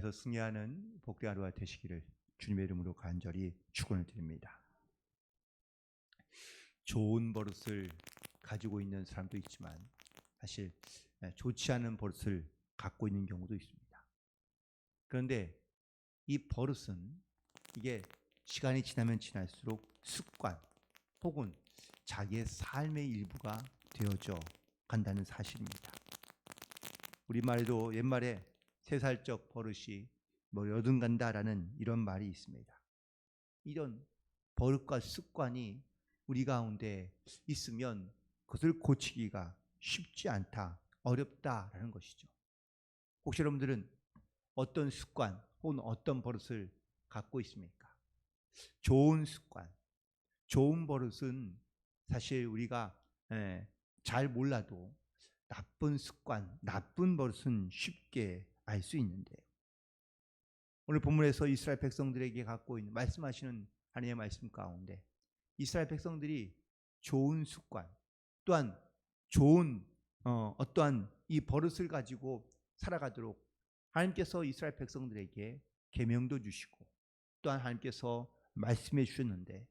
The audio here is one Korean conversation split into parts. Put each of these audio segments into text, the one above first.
싸움에서 승리하는 복된 하루가 되시기를 주님의 이름으로 간절히 축원을 드립니다. 좋은 버릇을 가지고 있는 사람도 있지만 사실 좋지 않은 버릇을 갖고 있는 경우도 있습니다. 그런데 이 버릇은 이게 시간이 지나면 지날수록 습관 혹은 자기의 삶의 일부가 되어져 간다는 사실입니다. 우리말에도 옛말에 3살적 버릇이 여든간다라는 이런 말이 있습니다. 이런 버릇과 습관이 우리 가운데 있으면 그것을 고치기가 쉽지 않다, 어렵다라는 것이죠. 혹시 여러분들은 어떤 습관 혹은 어떤 버릇을 갖고 있습니까? 좋은 습관, 좋은 버릇은 사실 우리가 잘 몰라도 나쁜 습관, 나쁜 버릇은 쉽게 알 수 있는데, 오늘 본문에서 이스라엘 백성들에게 갖고 있는 말씀하시는 하나님의 말씀 가운데 이스라엘 백성들이 좋은 습관 또한 좋은 어떠한 이 버릇을 가지고 살아가도록 하나님께서 이스라엘 백성들에게 계명도 주시고 또한 하나님께서 말씀해 주셨는데,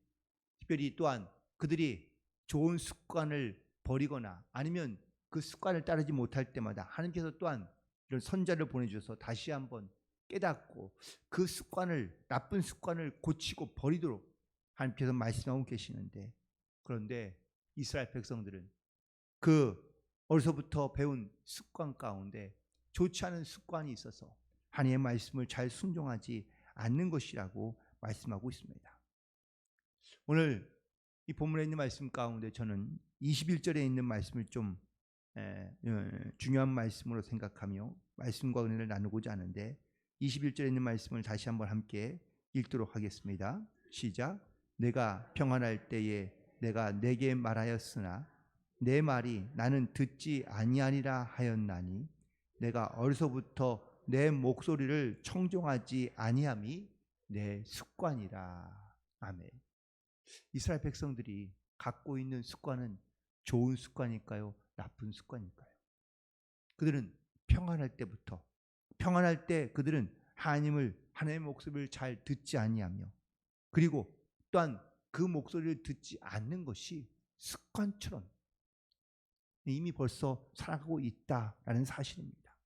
특별히 또한 그들이 좋은 습관을 버리거나 아니면 그 습관을 따르지 못할 때마다 하나님께서 또한 이런 선자를 보내주셔서 다시 한번 깨닫고 그 습관을, 나쁜 습관을 고치고 버리도록 하나님께서 말씀하고 계시는데, 그런데 이스라엘 백성들은 그 어려서부터 배운 습관 가운데 좋지 않은 습관이 있어서 하나님의 말씀을 잘 순종하지 않는 것이라고 말씀하고 있습니다. 오늘 이 본문에 있는 말씀 가운데 저는 21절에 있는 말씀을 좀 중요한 말씀으로 생각하며 말씀과 은혜를 나누고자 하는데, 21절에 있는 말씀을 다시 한번 함께 읽도록 하겠습니다. 시작. 내가 평안할 때에 내가 내게 말하였으나 내 말이 나는 듣지 아니하니라 하였나니 내가 어려서부터 내 목소리를 청종하지 아니함이 내 습관이라. 아멘. 이스라엘 백성들이 갖고 있는 습관은 좋은 습관일까요? 나쁜 습관일까요? 그들은 평안할 때 그들은 하나님의 목소리를 잘 듣지 아니하며, 그리고 또한 그 목소리를 듣지 않는 것이 습관처럼 이미 벌써 살아가고 있다라는 사실입니다.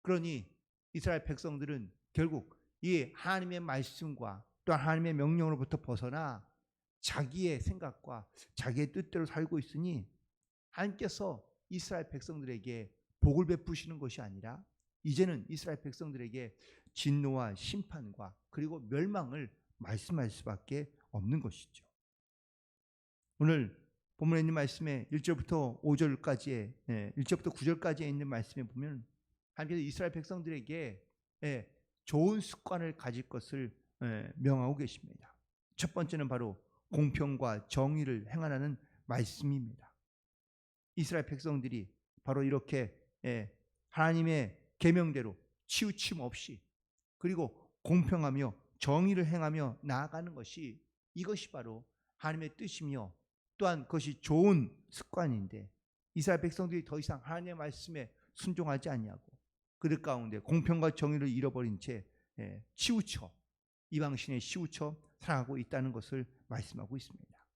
그러니 이스라엘 백성들은 결국 이 하나님의 말씀과 또 하나님의 명령으로부터 벗어나 자기의 생각과 자기의 뜻대로 살고 있으니 하나님께서 이스라엘 백성들에게 복을 베푸시는 것이 아니라 이제는 이스라엘 백성들에게 진노와 심판과 그리고 멸망을 말씀할 수밖에 없는 것이죠. 오늘 본문에 있는 말씀에 1절부터 5절까지의 1절부터 9절까지에 있는 말씀에 보면 하나님께서 이스라엘 백성들에게 좋은 습관을 가질 것을 명하고 계십니다. 첫 번째는 바로 공평과 정의를 행하라는 말씀입니다. 이스라엘 백성들이 바로 이렇게 하나님의 계명대로 치우침 없이 그리고 공평하며 정의를 행하며 나아가는 것이, 이것이 바로 하나님의 뜻이며 또한 그것이 좋은 습관인데, 이스라엘 백성들이 더 이상 하나님의 말씀에 순종하지 아니하고 그들 가운데 공평과 정의를 잃어버린 채 치우쳐 이방신에 치우쳐 살아가고 있다는 것을 말씀하고 있습니다.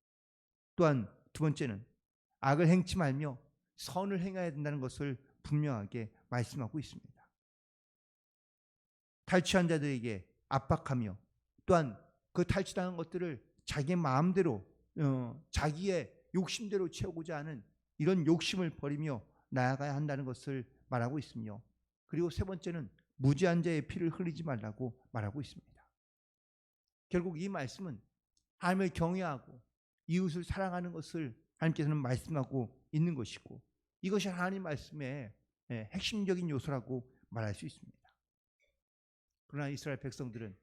또한 두 번째는 악을 행치 말며 선을 행해야 된다는 것을 분명하게 말씀하고 있습니다. 탈취한 자들에게 압박하며 또한 그 탈취당한 것들을 자기의 마음대로 자기의 욕심대로 채우고자 하는 이런 욕심을 버리며 나아가야 한다는 것을 말하고 있으며, 그리고 세 번째는 무지한 자의 피를 흘리지 말라고 말하고 있습니다. 결국 이 말씀은 하나님을 경외하고 이웃을 사랑하는 것을 하나님께서는 말씀하고 있는 것이고, 이것이 하나님 말씀의 핵심적인 요소라고 말할 수 있습니다. 그러나 이스라엘 백성들은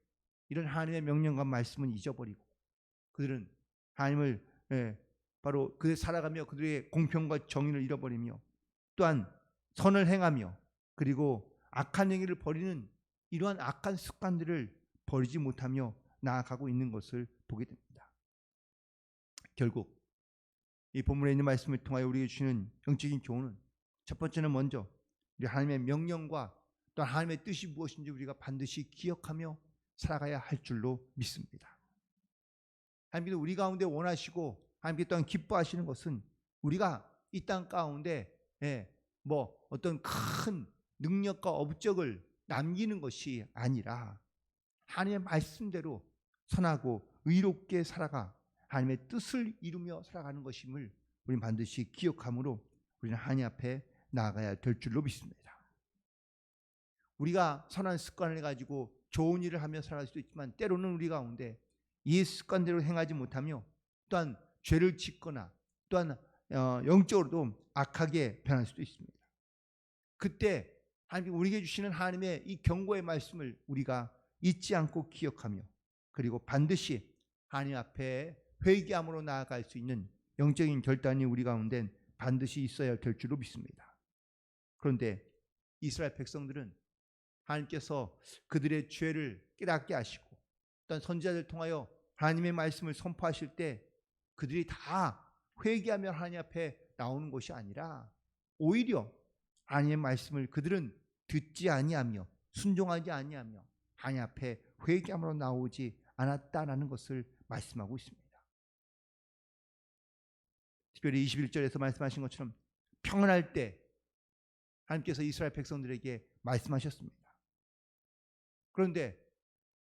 이런 하나님의 명령과 말씀은 잊어버리고 그들은 하나님을 바로 그들 살아가며 그들의 공평과 정의를 잃어버리며 또한 선을 행하며 그리고 악한 행위를 버리는 이러한 악한 습관들을 버리지 못하며 나아가고 있는 것을 보게 됩니다. 결국 이 본문에 있는 말씀을 통하여 우리에게 주시는 영적인 교훈은 첫 번째는 먼저 우리 하나님의 명령과 또 하나님의 뜻이 무엇인지 우리가 반드시 기억하며 살아가야 할 줄로 믿습니다. 하나님께서 우리 가운데 원하시고 하나님께 또한 기뻐하시는 것은 우리가 이 땅 가운데 뭐 어떤 큰 능력과 업적을 남기는 것이 아니라 하나님의 말씀대로 선하고 의롭게 살아가 하나님의 뜻을 이루며 살아가는 것임을 우리는 반드시 기억함으로 우리는 하나님 앞에 나아가야 될 줄로 믿습니다. 우리가 선한 습관을 가지고 좋은 일을 하며 살아갈 수도 있지만 때로는 우리 가운데 이 습관대로 행하지 못하며 또한 죄를 짓거나 또한 영적으로도 악하게 변할 수도 있습니다. 그때 하나님 우리에게 주시는 하나님의 이 경고의 말씀을 우리가 잊지 않고 기억하며 그리고 반드시 하나님 앞에 회개함으로 나아갈 수 있는 영적인 결단이 우리 가운데 반드시 있어야 될 줄로 믿습니다. 그런데 이스라엘 백성들은 하나님께서 그들의 죄를 깨닫게 하시고 또한 선지자들을 통하여 하나님의 말씀을 선포하실 때 그들이 다 회개하며 하나님 앞에 나오는 것이 아니라 오히려 하나님의 말씀을 그들은 듣지 아니하며 순종하지 아니하며 하나님 앞에 회개함으로 나오지 않았다라는 것을 말씀하고 있습니다. 특별히 21절에서 말씀하신 것처럼 평안할 때 하나님께서 이스라엘 백성들에게 말씀하셨습니다. 그런데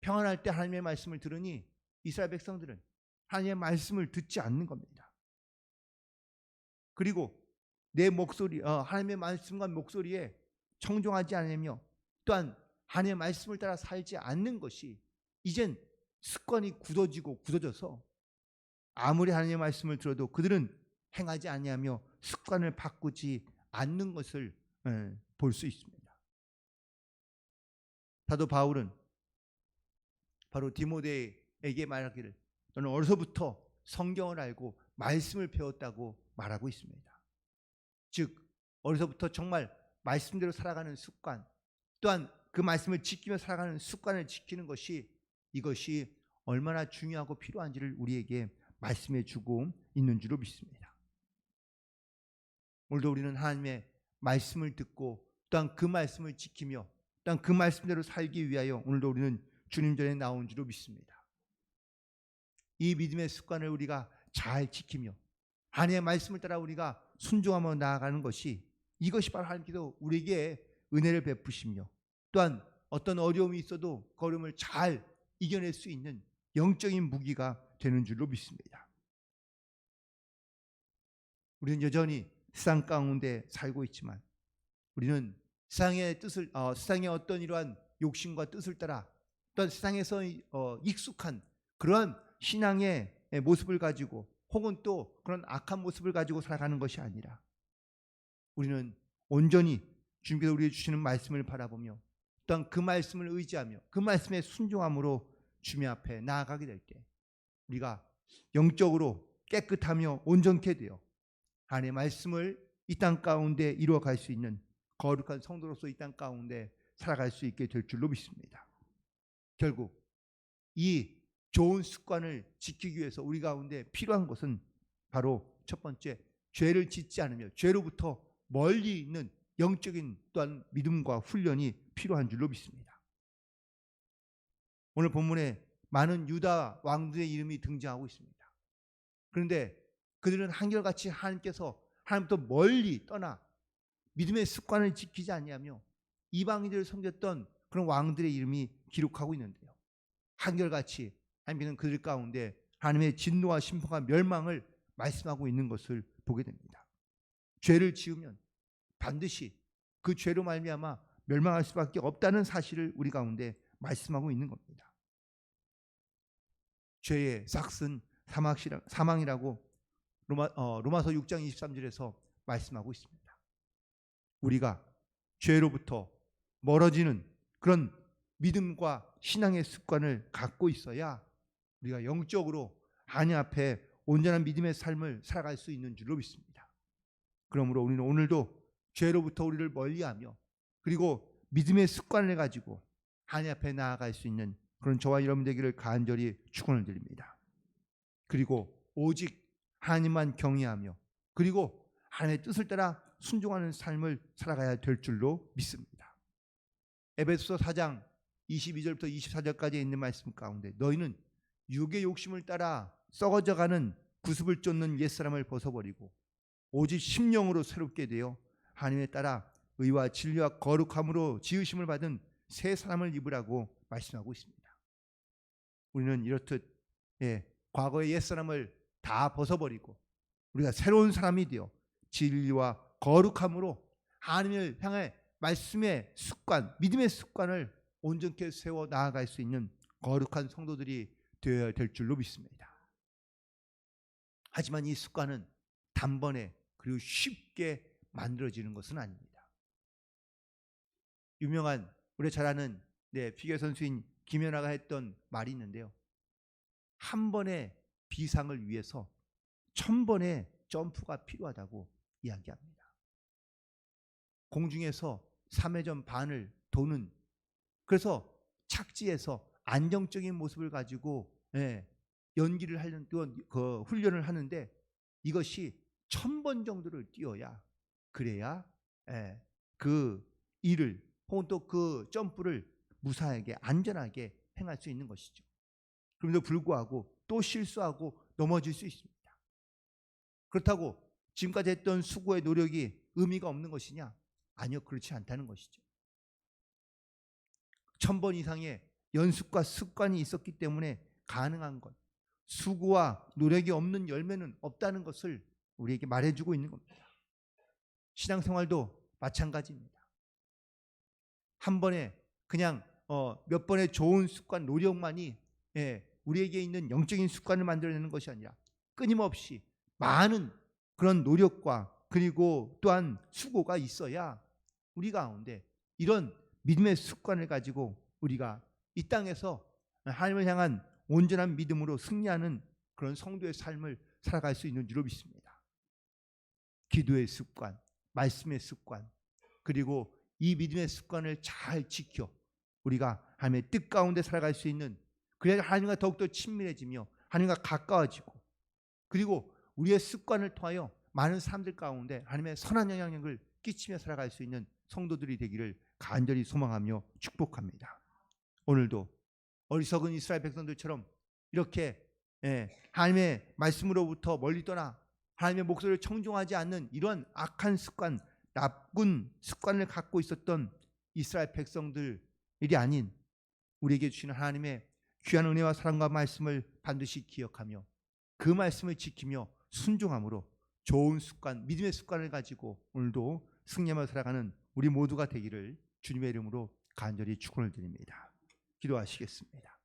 평안할 때 하나님의 말씀을 들으니 이스라엘 백성들은 하나님의 말씀을 듣지 않는 겁니다. 그리고 내 목소리, 하나님의 말씀과 목소리에 청종하지 않으며 또한 하나님의 말씀을 따라 살지 않는 것이 이젠 습관이 굳어져서 아무리 하나님의 말씀을 들어도 그들은 행하지 아니하며 습관을 바꾸지 않는 것을 볼 수 있습니다. 사도 바울은 바로 디모데에게 말하기를 너는 어려서부터 성경을 알고 말씀을 배웠다고 말하고 있습니다. 즉 어려서부터 정말 말씀대로 살아가는 습관 또한 그 말씀을 지키며 살아가는 습관을 지키는 것이 이것이 얼마나 중요하고 필요한지를 우리에게 말씀해 주고 있는 줄로 믿습니다. 오늘도 우리는 하나님의 말씀을 듣고 또한 그 말씀을 지키며 또한 그 말씀대로 살기 위하여 오늘도 우리는 주님 전에 나온 줄로 믿습니다. 이 믿음의 습관을 우리가 잘 지키며 하나님의 말씀을 따라 우리가 순종하며 나아가는 것이 이것이 바로 하나님께서 우리에게 은혜를 베푸시며 또한 어떤 어려움이 있어도 그 어려움을 잘 이겨낼 수 있는 영적인 무기가 되는 줄로 믿습니다. 우리는 여전히 세상 가운데 살고 있지만 우리는 세상의 뜻을 세상의 어떤 이러한 욕심과 뜻을 따라 또한 세상에서 익숙한 그러한 신앙의 모습을 가지고 혹은 또 그런 악한 모습을 가지고 살아가는 것이 아니라 우리는 온전히 주님께서 우리에게 주시는 말씀을 바라보며 또한 그 말씀을 의지하며 그 말씀에 순종함으로 주님 앞에 나아가게 될 때 우리가 영적으로 깨끗하며 온전케 되어 하나님의 말씀을 이 땅 가운데 이루어갈 수 있는 거룩한 성도로서 이 땅 가운데 살아갈 수 있게 될 줄로 믿습니다. 결국 이 좋은 습관을 지키기 위해서 우리 가운데 필요한 것은 바로 첫 번째 죄를 짓지 않으며 죄로부터 멀리 있는 영적인 또한 믿음과 훈련이 필요한 줄로 믿습니다. 오늘 본문에 많은 유다 왕들의 이름이 등장하고 있습니다. 그런데 그들은 한결같이 하나님께서 하나님부터 멀리 떠나 믿음의 습관을 지키지 아니하며 이방인들을 섬겼던 그런 왕들의 이름이 기록하고 있는데요. 한결같이 하나님께서는 그들 가운데 하나님의 진노와 심판과 멸망을 말씀하고 있는 것을 보게 됩니다. 죄를 지으면 반드시 그 죄로 말미암아 멸망할 수밖에 없다는 사실을 우리 가운데 말씀하고 있는 겁니다. 죄의 삭은 사망이라고 로마서 6장 23절에서 말씀하고 있습니다. 우리가 죄로부터 멀어지는 그런 믿음과 신앙의 습관을 갖고 있어야 우리가 영적으로 하나님 앞에 온전한 믿음의 삶을 살아갈 수 있는 줄로 믿습니다. 그러므로 우리는 오늘도 죄로부터 우리를 멀리하며 그리고 믿음의 습관을 가지고 하나님 앞에 나아갈 수 있는 그런 저와 여러분 되기를 간절히 축원을 드립니다. 그리고 오직 하나님만 경외하며 그리고 하나님의 뜻을 따라 순종하는 삶을 살아가야 될 줄로 믿습니다. 에베소서 4장 22절부터 24절까지 있는 말씀 가운데 너희는 육의 욕심을 따라 썩어져가는 구습을 쫓는 옛사람을 벗어버리고 오직 심령으로 새롭게 되어 하나님에 따라 의와 진리와 거룩함으로 지으심을 받은 새 사람을 입으라고 말씀하고 있습니다. 우리는 이렇듯 과거의 옛사람을 다 벗어버리고 우리가 새로운 사람이 되어 진리와 거룩함으로 하나님을 향해 말씀의 습관, 믿음의 습관을 온전케 세워 나아갈 수 있는 거룩한 성도들이 되어야 될 줄로 믿습니다. 하지만 이 습관은 단번에 그리고 쉽게 만들어지는 것은 아닙니다. 유명한 우리 잘 아는 피겨 선수인 김연아가 했던 말이 있는데요. 한 번의 비상을 위해서 1000번의 점프가 필요하다고 이야기합니다. 공중에서 3회전 반을 도는, 그래서 착지해서 안정적인 모습을 가지고 연기를 하는 그 훈련을 하는데 이것이 1000번 정도를 뛰어야 그래야 그 일을 혹은 또 그 점프를 무사하게 안전하게 행할 수 있는 것이죠. 그럼에도 불구하고 또 실수하고 넘어질 수 있습니다. 그렇다고 지금까지 했던 수고의 노력이 의미가 없는 것이냐? 아니요, 그렇지 않다는 것이죠. 1000번 이상의 연습과 습관이 있었기 때문에 가능한 것, 수고와 노력이 없는 열매는 없다는 것을 우리에게 말해주고 있는 겁니다. 신앙생활도 마찬가지입니다. 한 번에 그냥 몇 번의 좋은 습관, 노력만이 우리에게 있는 영적인 습관을 만들어내는 것이 아니라 끊임없이 많은 그런 노력과 그리고 또한 수고가 있어야 우리 가운데 이런 믿음의 습관을 가지고 우리가 이 땅에서 하나님을 향한 온전한 믿음으로 승리하는 그런 성도의 삶을 살아갈 수 있는 줄로 믿습니다. 기도의 습관, 말씀의 습관, 그리고 이 믿음의 습관을 잘 지켜 우리가 하나님의 뜻 가운데 살아갈 수 있는, 그래야 하나님과 더욱더 친밀해지며 하나님과 가까워지고, 그리고 우리의 습관을 통하여 많은 사람들 가운데 하나님의 선한 영향력을 끼치며 살아갈 수 있는 성도들이 되기를 간절히 소망하며 축복합니다. 오늘도 어리석은 이스라엘 백성들처럼 이렇게 하나님의 말씀으로부터 멀리 떠나 하나님의 목소리를 청종하지 않는 이런 악한 습관, 나쁜 습관을 갖고 있었던 이스라엘 백성들이 아닌 우리에게 주시는 하나님의 귀한 은혜와 사랑과 말씀을 반드시 기억하며 그 말씀을 지키며 순종함으로 좋은 습관, 믿음의 습관을 가지고 오늘도 승리하며 살아가는 우리 모두가 되기를 주님의 이름으로 간절히 축원을 드립니다. 기도하시겠습니다.